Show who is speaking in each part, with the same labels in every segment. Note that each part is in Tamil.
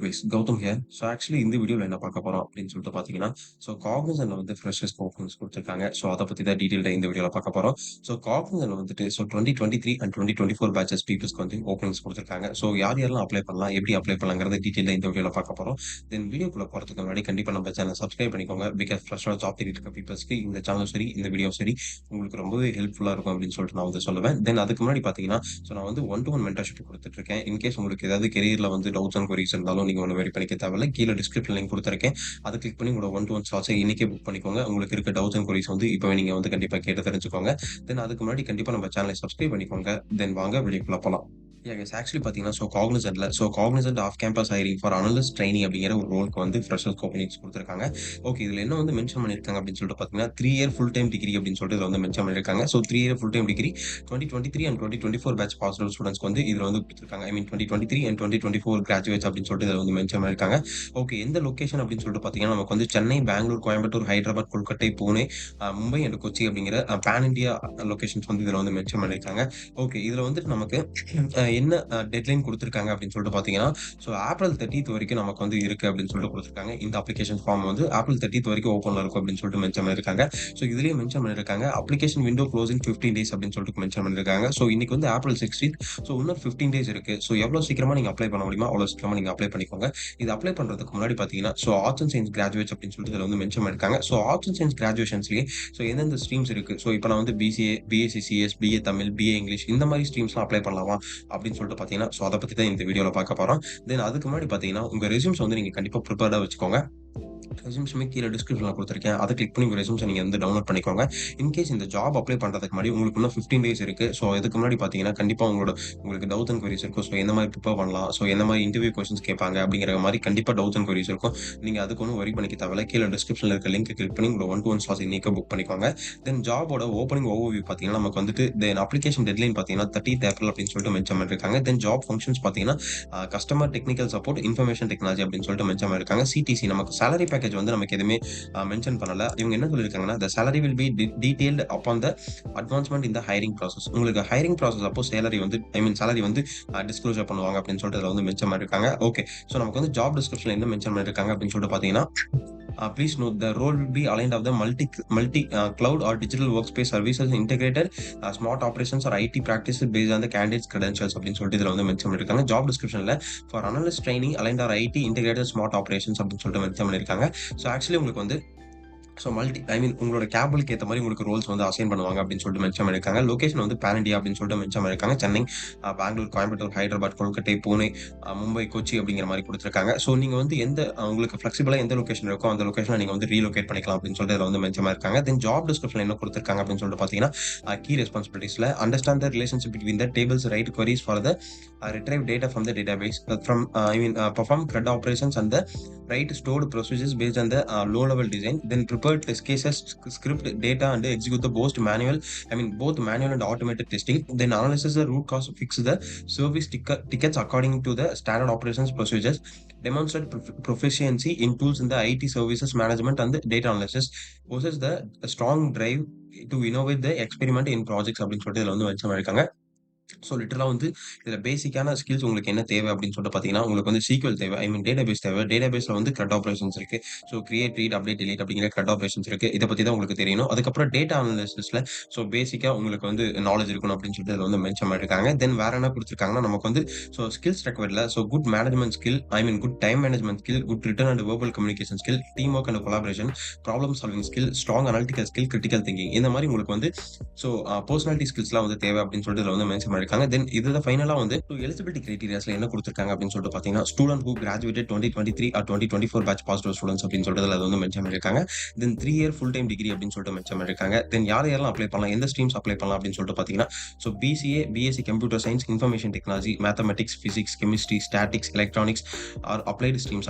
Speaker 1: Guys Gautham here. ஆக்சுவலி இந்த வீடியோல என்ன பார்க்க போறோம் அப்படின்னு சொல்லிட்டு பார்த்தீங்கன்னா, காக்னிசன்ட்ல வந்து ஃப்ரெஷர்ஸ் ஓப்பனிங்ஸ் குடுத்துருக்காங்க. அத பத்தி தான் டீட்டெயில்டா இந்த வீடியோல பார்க்க போறோம். காக்னிசன்ட்ல வந்துட்டு 2023 அண்ட் 2024 பேட்சஸ் பீப்பிள்ஸ்க்கு வந்து ஓப்பனிங்ஸ் குடுத்துருக்காங்க. யார் யாரெல்லாம் அப்ளை பண்ணலாம், எப்படி அப்ளை பண்ணலாங்கிறத டீட்டெயிலா இந்த வீடியோல பார்க்க போறோம். தென் வீடியோக்குள்ள போறதுக்கு முன்னாடி கண்டிப்பா நம்ம சேனல் சப்ஸ்கிரைப் பண்ணிக்கோங்க. பிகாஸ் ஃப்ரெஷரா ஜாப் தேடிட்டு இருக்க பீப்பிள்ஸ்க்கு இந்த சேனலும் சரி, இந்த வீடியோ சரி உங்களுக்கு ரொம்பவே ஹெல்ப்ஃபுல்லா இருக்கும் அப்படின்னு சொல்லிட்டு நான் வந்து சொல்லுவேன். தென் அதுக்கு முன்னாடி பார்த்தீங்கன்னா, நான் வந்து ஒன் டூ ஒன் மென்டர்ஷிப் குடுத்துட்டு இருக்கேன். இன்கேஸ் உங்களுக்கு ஏதாவது கெரியர்ல வந்து டவுட்ஸ் அண்ட் கொரீஸ் இருந்தாலும் நீங்க ஒண்ணும் வொரி பண்ணிக்க தேவையில்ல. கீழ டிஸ்கிரிப்ஷன் லிங்க் குடுத்திருக்கேன். அத கிளிக் பண்ணி உங்களோட ஒன் டூ ஒன் ஸ்லாட்ஸ இன்னைக்கே புக் பண்ணிக்கோங்க. உங்களுக்கு இருக்க டவுட்ஸ் அண்ட் கொரீஸ் வந்து இப்பவே நீங்க வந்து கண்டிப்பா கேட்டு தெரிஞ்சுக்கோங்க. தென் அதுக்கு முன்னாடி கண்டிப்பா நம்ம சேனலை சப்ஸ்கிரைப் பண்ணிக்கோங்க. தென் வாங்க வீடியோக்குள்ள போலாம். கெஸ் ஆக்சுவலி பார்த்தீங்கன்னா, காக்னிசன்ட்ல off campus hiring for analyst trainee அப்படிங்கிற ஒரு ரோல்க்கு வந்து ஃப்ரெஷர்ஸ் ஓப்பனிங்ஸ் குடுத்துருக்காங்க. ஓகே, இதுல என்ன வந்து மென்ஷன் பண்ணியிருக்காங்க அப்படின்னு சொல்லிட்டு பார்த்தீங்கன்னா, 3 இயர் ஃபுல் டைம் டிகிரி அப்படின்னு சொல்லிட்டு இதுல வந்து மென்ஷன் பண்ணியிருக்காங்க. 3 year full time degree 2023 and 2024 batch passed out ஸ்டூடண்ட்ஸ்க்கு வந்து இதுல வந்து குடுத்துருக்காங்க. 2023 அண்ட் 2024 கிராஜுவேட்ஸ் அப்படின்னு சொல்லிட்டு இதுல வந்து மென்ஷன் பண்ணியிருக்காங்க. ஓகே, எந்த லொகேஷன் அப்படின்னு சொல்லிட்டு பார்த்தீங்கன்னா, நமக்கு வந்து சென்னை, பெங்களூர், கோயம்புத்தூர், ஹைதராபாத், கொல்கட்டை, புனே, மும்பை அண்ட் கொச்சி அப்படிங்கிற பான் இண்டியா லொகேஷன்ஸ் வந்து இதுல வந்து மென்ஷன் பண்ணியிருக்காங்க. ஓகே, இதுல வந்துட்டு நமக்கு என்ன டெட்லைன் குடுத்துருக்காங்க அப்படின்னு சொல்லிட்டு பார்த்தீங்கன்னா, ஏப்ரல் 30த் வரைக்கும் நமக்கு வந்து இருக்கு அப்படின்னு சொல்லிட்டு குடுத்துருக்காங்க. இந்த அப்ளிகேஷன் ஃபார்ம் வந்து ஏப்ரல் 30த் வரைக்கும் ஓப்பன்ல இருக்கும் அப்படின்னு சொல்லிட்டு மென்ஷன் பண்ணியிருக்காங்க. இதுலயே மென்ஷன் பண்ணியிருக்காங்க. அப்ளிகேஷன் விண்டோ குளோசிங் 15 டேஸ் அப்படின்னு சொல்லிட்டு மென்ஷன் பண்ணியிருக்காங்க. இன்னைக்கு வந்து ஏப்ரல் 16த். இன்னும் 15 டேஸ் இருக்கு. எவ்வளவு சீக்கிரமா நீங்க அப்ளை பண்ண முடியுமோ அவ்வளவு சீக்கிரமா நீங்க அப்ளை பண்ணிக்கோங்க. இது அப்ளை பண்றதுக்கு முன்னாடி பார்த்தீங்கன்னா, ஆர்ட்ஸ் அண்ட் சயன்ஸ் கிராஜுவேட்ஸ் அப்படின்னு சொல்லிட்டு இதுல வந்து மென்ஷன் பண்ணியிருக்காங்க. ஆர்ட்ஸ் அண்ட் சயன்ஸ் கிராஜுவேஷன்ஸ்லயே எந்தெந்த ஸ்ட்ரீம்ஸ் இருக்கு. இப்ப நான் வந்து BCA, BSc CS, BA Tamil, BA English இந்த மாரி ஸ்ட்ரீம்ஸ்லாம் அப்ளை பண்ணலாமா அப்படின்னு சொல்லிட்டு பார்த்தீங்கன்னா, அத பத்தி தான் இந்த வீடியோல பார்க்க போறோம். தென் அதுக்கு முன்னாடி பார்த்தீங்கன்னா, உங்க ரெஸ்யூம்ஸ் வந்து நீங்க கண்டிப்பா ப்ரிப்பேர்டா வச்சுக்கோங்க. ரெஸ்யூம்ஸ்மே கீழ டிஸ்கிரிப்ஷன்ல குடுத்திருக்கேன். அத கிளிக் பண்ணி உங்க ரெஸ்யூம்ஸ நீங்க வந்து டவுன்லோட் பண்ணிக்கோங்க. இன்கேஸ் இந்த ஜாப் அப்ளை பண்றதுக்கு முன்னாடி உங்களுக்கு இன்னும் 15 டேஸ் இருக்கு. இதுக்கு முன்னாடி பார்த்தீங்கன்னா, கண்டிப்பா உங்களுக்கு டவுட்ஸ் அண்ட் குவரீஸ் இருக்கும். எந்த மாரி ப்ரிப்பேர் பண்ணலாம்? எந்த மாரி இன்டர்வியூ கொஸ்டின்ஸ் கேட்பாங்க? அப்படிங்கிற மாரி கண்டிப்பா டவுட்ஸ் அண்ட் குவரீஸ் இருக்கும். நீங்க அதுக்கு ஒண்ணும் வொரி பண்ணிக்க தேவையில்ல. கீழ டிஸ்கிரிப்ஷன்ல இருக்க லிங்க் கிளிக் பண்ணி உங்களோட ஒன் டூ ஒன் ஸ்லாட்ஸ் இன்னைக்கே புக் பண்ணிக்கோங்க. தென் ஜாபோட ஓப்பனிங் ஓவர்வியூ பார்த்தீங்கன்னா, நமக்கு வந்துட்டு தென் அப்ளிகேஷன் டெட்லைன் பார்த்தீங்கன்னா 30த் ஏப்ரல் அப்படின்னு சொல்லிட்டு மென்ஷன் பண்ணியிருக்காங்க. தென் ஜாப் ஃபங்ஷன்ஸ் பார்த்தீங்கன்னா, customer technical support, information technology அப்படின்னு சொல்லிட்டு மென்ஷன் பண்ணியிருக்காங்க. சிடிசி நமக்கு சேலரி பேக்கேஜ் வந்து நமக்கு எதுவுமே மென்ஷன் பண்ணல. இவங்க என்ன சொல்லியிருக்காங்கன்னா, "the salary will be detailed upon the advancement in the hiring process." உங்களுக்கு ஹையரிங் ப்ராசஸ் அப்போ சேலரி வந்து டிஸ்க்ளோஷர் பண்ணுவாங்க அப்படின்னு சொல்லிட்டு அதுல வந்து மென்ஷன் பண்ணியிருக்காங்க. ஓகே. நமக்கு வந்து ஜாப் டிஸ்கிரிப்ஷன்ல என்ன மென்ஷன் பண்ணியிருக்காங்க அப்படின்னு சொல்லிட்டு பார்த்தீங்கன்னா, "please note the role will be aligned of the multi cloud or digital work space services integrated smart operations or IT practices based on the candidates credentials" அப்படின்னு சொல்லிட்டு இதுல வந்து மென்ஷன் பண்ணியிருக்காங்க. ஜாப் டிஸ்கிரிப்ஷன்ல for analyst training aligned or IT integrated smart operations அப்படின்னு சொல்லிட்டு மென்ஷன் பண்ணியிருக்காங்க. ஆக்சுவலி உங்களுக்கு வந்து உங்களோட கேப்பபிளுக்கு ஏத்த மாரி உங்களுக்கு ரோல்ஸ் வந்து அசைன் பண்ணுவாங்க அப்படின்னு சொல்லிட்டு மென்ஷன் பண்ணியிருக்காங்க. லொகேஷன் வந்து பான் இண்டியா அப்படின்னு சொல்லிட்டு மென்ஷன் பண்ணியிருக்காங்க. சென்னை, பெங்களூர், கோயம்புத்தூர், ஹைதராபாத், கொல்கட்டை, புனே, மும்பை, கொச்சி அப்படிங்கிற மாரி குடுத்திருக்காங்க. நீங்க வந்து உங்களுக்கு ஃப்ளெக்சிபிளா எந்த லொகேஷன் இருக்கோ அந்த லொகேஷன்ல நீங்க வந்து ரீலோகேட் பண்ணிக்கலாம் அப்படின்னு சொல்லிட்டு இதுல வந்து மென்ஷன் பண்ணியிருக்காங்க. தென் ஜாப் டிஸ்கிரிப்ஷன்ல என்ன குடுத்திருக்காங்க அப்படின்னு சொல்லிட்டு பார்த்தீங்கன்னா, கீ ரெஸ்பான்சிபிலிட்டீஸ்ல understand the relationship between the tables, right queries for the retrieve data from the database perform CRUD operations and the write stored procedures based on the low level design, then prepare test cases, script data and execute the both manual and automated testing, then analyze the root cause, fix the service tickets according to the standard operations procedures, demonstrate proficiency in tools in the IT services management and the data analysis, possess the strong drive to innovate the experiment in projects அப்படின்னு சொல்லிட்டு இதுல வந்து மென்ஷன் பண்ணியிருக்காங்க. லிட்டரலா வந்து இதுல பேசிக்கான ஸ்கில்ஸ் உங்களுக்கு என்ன தேவை அப்படின்னு சொல்லிட்டு பார்த்தீங்கன்னா, உங்களுக்கு வந்து SQL தேவை. டேட்டாபேஸ் தேவை. டேட்டாபேஸ்ல வந்து CRUD ஆப்பரேஷன்ஸ் இருக்கு. கிரியேட், ரீட், அப்டேட், டெலீட் அப்படிங்கிற CRUD ஆப்பரேஷன்ஸ் இருக்கு. இத பத்தி தான் உங்களுக்கு தெரியணும். அதுக்கப்புறம் டேட்டா அனாலிசிஸ்ல பேசிக்கா உங்களுக்கு வந்து நாலேட்ஜ் இருக்கணும் அப்படின்னு சொல்லிட்டு இதுல வந்து மென்ஷன் பண்ணியிருக்காங்க. தென் வேற என்ன குடுத்திருக்காங்கன்னா, நமக்கு வந்து ஸ்கில்ஸ் ரெக்வயர்ட்ல good management skill, good time management skill, good written and verbal communication skill, team work and collaboration, problem solving skill, strong analytical skill, critical thinking இந்த மாரி உங்களுக்கு வந்து பெர்சனாலிட்டி ஸ்கில்ஸ்லாம் வந்து தேவை அப்படின்னு சொல்லிட்டு இதுல வந்து மென்ஷன் பண்ணியிருக்காங்க. தென் இதுதான் ஃபைனலா வந்து எலிஜிபிலிட்டி கிரைட்டீரியாஸ்ல என்ன குடுத்திருக்காங்க அப்படின்னு சொல்லிட்டு பார்த்தீங்கன்னா, student who graduated 2023 or 2024 batch passed out students அப்படின்னு சொல்லிட்டு அதுல வந்து மென்ஷன் பண்ணியிருக்காங்க. Then 3 year full time degree அப்படின்னு சொல்லிட்டு மென்ஷன் பண்ணியிருக்காங்க. தென் யார் யாரெல்லாம் அப்ளை பண்ணலாம், எந்த ஸ்ட்ரீம்ஸ் அப்ளை பண்ணலாம் அப்படின்னு சொல்லிட்டு பார்த்தீங்கன்னா, BCA, BSc computer science, information technology, mathematics, physics, chemistry, statics, electronics or applied streams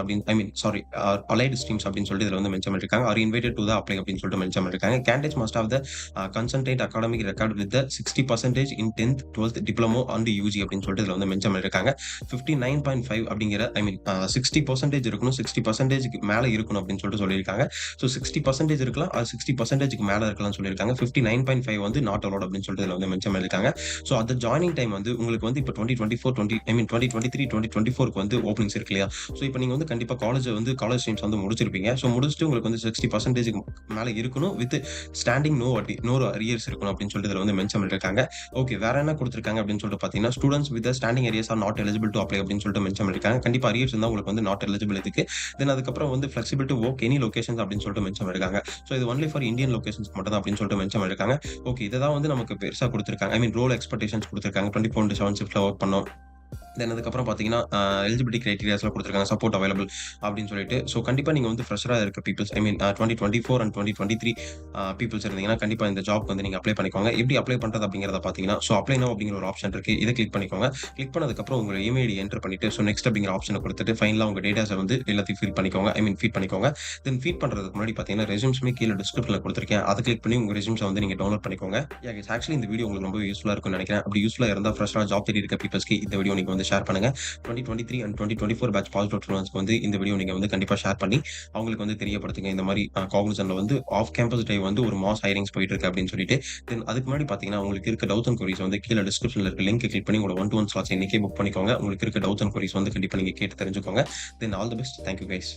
Speaker 1: allied streams அப்படின்னு சொல்லிட்டு இதுல வந்து மென்ஷன் பண்ணியிருக்காங்க. Are invited to the apply அப்படின்னு சொல்லிட்டு மென்ஷன் பண்ணியிருக்காங்க. Candidates must have the consolidated academic record with 60% in 10th, 12th both diploma and UG அப்படின்னு சொல்லிட்டு இதுல வந்து மென்ஷன் பண்ணியிருக்காங்க. 59.5 அப்படிங்கிற ஐ மீன் 60% இருக்கணும். 60%க்கு மேல இருக்கணும் அப்படின்னு சொல்லிட்டு சொல்லியிருக்காங்க. ஸோ 60% இருக்கலாம். அது 60%க்கு மேல இருக்கலாம்னு சொல்லியிருக்காங்க. 59.5 வந்து நாட் அலோவ்ட் அப்படின்னு சொல்லிட்டு இதுல வந்து மென்ஷன் பண்ணியிருக்காங்க. ஸோ அந்த ஜாயினிங் டைம் வந்து உங்களுக்கு வந்து இப்ப 2024, 20 ஐ மீன் 2023, 2024க்கு வந்து ஓப்பனிங்ஸ் இருக்கு இல்லையா? ஸோ இப்ப நீங்க வந்து கண்டிப்பா காலேஜ் ஸ்ட்ரீம்ஸ் வந்து முடிச்சிருப்பீங்க. ஸோ முடிச்சுட்டு உங்களுக்கு வந்து 60%க்கு மேல இருக்கணும். வித் ஸ்டாண்டிங் நோ அரியர்ஸ் இருக்கணும் அப்படின்னு சொல்லிட்டு இதுல வந்து மென்ஷன் பண்ணியிருக்காங்க. ஓகே. வேற என்ன குடுத்திருக்காங்க அப்படின்னு சொல்லிட்டு பார்த்தீங்கன்னா, students with standing arrears are not eligible to apply அப்படின்னு சொல்லிட்டு மென்ஷன் பண்ணியிருக்காங்க. கண்டிப்பா அரியர்ஸ் இருந்தா உங்களுக்கு வந்து நாட் எலிஜிபிள் இதுக்கு. தென் அதுக்கப்புறம் வந்து flexible to work any locations அப்படின்னு சொல்லிட்டு மென்ஷன் பண்ணியிருக்காங்க. ஸோ இது ஒன்லி ஃபார் இந்தியன் லொகேஷன்ஸ்க்கு மட்டும் தான் அப்படின்னு சொல்லிட்டு மென்ஷன் பண்ணியிருக்காங்க. ஓகே. இத தான் வந்து நமக்கு பெருசா குடுத்திருக்காங்க. ஐ மீன் ரோல் எக்ஸ்பெக்டேஷன்ஸ் குடுத்திருக்காங்க. 24/7 ஷிஃப்ட்ல வொர்க் பண்ணணும். தென் அதுக்கப்புறம் பார்த்தீங்கன்னா, எலிஜிபிலிட்டி கிரைட்டீரியாஸ்லாம் குடுத்துருக்காங்க. சப்போர்ட் அவைலபிள் அப்படின்னு சொல்லிட்டு. ஸோ கண்டிப்பா நீங்க வந்து ஃப்ரெஷரா இருக்க peoples I mean 2024 and 2023 peoples இருந்தீங்கன்னா, கண்டிப்பா இந்த ஜாப்க்கு வந்து நீங்க அப்ளை பண்ணிக்கோங்க. எப்படி அப்ளை பண்றது அப்படிங்கிறத பார்த்தீங்கன்னா, ஸோ அப்ளை நவ் அப்படிங்கிற ஒரு ஆப்ஷன் இருக்கு. இத கிளிக் பண்ணிக்கோங்க. கிளிக் பண்ணதுக்கப்புறம் உங்க இமெயில் ஐடி என்டர் பண்ணிட்டு, ஸோ நெக்ஸ்ட் அப்படிங்கிற ஆப்ஷன குடுத்துட்டு, ஃபைனலா உங்க டேட்டாஸ வந்து எல்லாத்தையும் ஃபில் பண்ணிக்கோங்க. ஐ மீன் ஃபீட் பண்ணிக்கோங்க. தென் ஃபீட் பண்றதுக்கு முன்னாடி பார்த்தீங்கன்னா, ரெஸ்யூம்ஸ்மே கீழ டிஸ்கிரிப்ஷன்ல குடுத்துருக்கேன். அத கிளிக் பண்ணி உங்க ரெஸ்யூம்ஸ வந்து நீங்க டவுன்லோட் பண்ணிக்கோங்க. யா கைஸ் ஆக்சுவலி இந்த வீடியோ உங்களுக்கு ரொம்ப யூஸ்ஃபுல்லா இருக்கும்னு நெனைக்கிறேன். அப்படி யூஸ்ஃபுல்லா இருந்தா ஃப்ரெஷரா ஜாப் தேடி இருக்க பீப்பிள்ஸ்க்கு இந்த வீடியோ நீங்க வந்து ஷேர் பண்ணுங்க. 2023 அண்ட் 2024 பேட்ச் பாசிட்டிவ் ஸ்டூடண்ட்ஸ்க்கு வந்து இந்த வீடியோ நீங்க வந்து கண்டிப்பா ஷேர் பண்ணி அவங்களுக்கு வந்து தெரியப்படுத்துங்க. இந்த மாரி காக்னிசன்ட்ல வந்து ஆஃப் கேம்பஸ் டிரைவ் வந்து ஒரு மாஸ் ஹைரிங்ஸ் போயிட்டு இருக்கு அப்படின்னு சொல்லிட்டு. தென் அதுக்கு முன்னாடி பார்த்தீங்கன்னா, உங்களுக்கு இருக்க டவுட்ஸ் அண்ட் குவரீஸ் வந்து கீழ டிஸ்கிரிப்ஷன்ல இருக்க லிங்க் கிளிக் பண்ணி உங்களோட 1-to-1 ஸ்லாட்ஸ் இன்னைக்கே புக் பண்ணிக்கோங்க. உங்களுக்கு இருக்க டவுட்ஸ் அண்ட் குவரீஸ் வந்து கண்டிப்பா நீங்க கேட்டு தெரிஞ்சுக்கோங்க. Then all the best. Thank you guys.